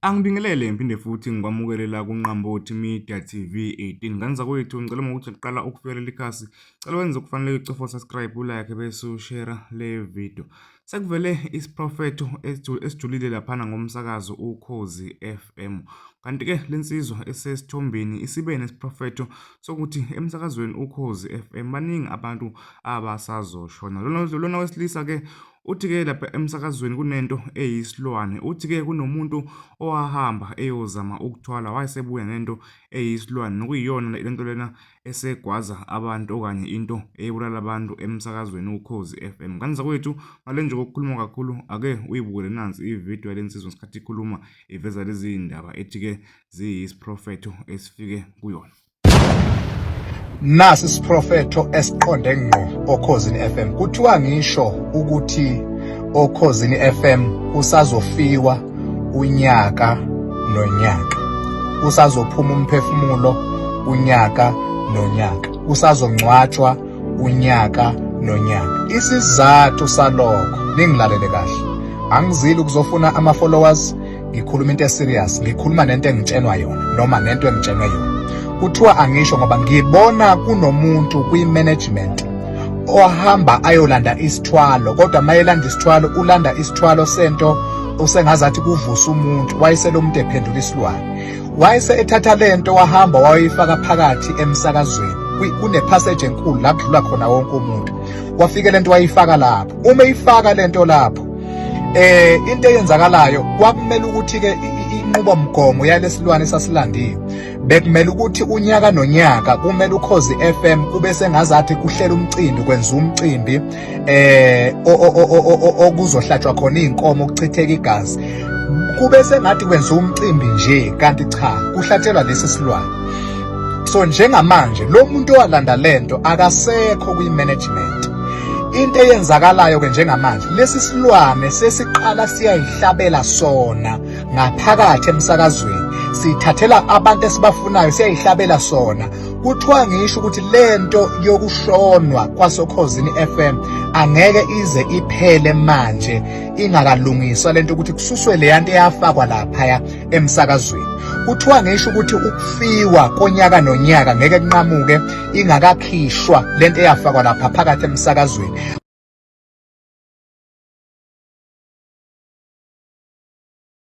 Angibingelele ngiphinde futhi ngikwamukelela kuNqambothi Media TV 18. Nganza kwethu ngicela ukuthi uqala ukufikela ikhasi. Cela wenze okufanele ucofa subscribe, ulike bese ushare le video. Sekuvele isiprofetho esijulile laphana ngomsakazo Ukhozi FM. Kanti ke lensizwa esesithombeni isibe nesiprofetho sokuthi emsakazweni Ukhozi FM baningi abantu abasazoshona. Lona wesilisa ke uthi ke lapha emsakazweni kunento eyisilwane. Uthi ke kunomuntu owahamba eyozama ukuthwala wayesebuya nento eyisilwane nokuyiyona lento lena esegwaza abantu okanye into ebulala abantu emsakazweni Ukhozi FM. Kanza kwethu ngale nje kokukhuluma kakhulu ake uyibukele nansi ivideo yalensizwe ngesikhathi ikhuluma iveza lezi indaba ethi ke ziyisiprofetho esifike kuyona. Nasi isiprofetho esiqonde ngqo Okhozini FM. Kuthiwa ngisho ukuthi Okhozini FM usazofiwa unyaka nonyaka. Usazophuma umphefumulo unyaka nonyaka. Usazongcwatshwa unyaka nonyaka. Isizathu salokho ningilalele kahle. Angizili ukuzofuna ama-followers, ngikhuluma into eserious, ngikhuluma nento engitshenwa yona noma nento engitshenwe yona. Kuthiwa angisho ngoba ngibona kunomuntu kwi-management ohamba ayolanda isithwalo, kodwa mayelanda isithwalo ulanda isithwalo sento usengazathi kuvusa umuntu. Wayeselo umuntu ephendula isilwane, wayese ethatha lento wahamba wayifaka phakathi emsakazweni. Kune-passage enkulu la kudlula khona wonke umuntu. Wafike lento wayifaka lapho. Uma eyifaka lento lapho into eyenzakalayo kwakumele ukuthi ke inqubomgomo yalesilwane sasilandiwe bekumele ukuthi unyaka nonyaka kumele Ukhozi FM kube sengazathi kuhlela umcimbi, kwenza umcimbi okuzohlatshwa khona inkomo kuchitheka igazi. Kube sengathi kwenza umcimbi nje kanti cha kuhlatshelwa lesi silwane. So njengamanje lo muntu owalanda lento akasekho kwi-management. Into eyenzakalayo ke njengamanje lesi silwane sesiqala siyayihlabela sona ngaphakathi emsakazweni, sithathela abantu esibafunayo siyayihlabela sona. Kuthiwa ngisho ukuthi lento yokushonwa kwasokhozini FM angeke ize iphele manje ingakalungiswa lento ukuthi kususwe le yanto eyafakwa lapha emsakazweni. Kuthiwa ngisho ukuthi ukufiwa konyaka nonyaka ngeke kunqamuke ingakakhishwa lento eyafakwa lapha phakathi emsakazweni.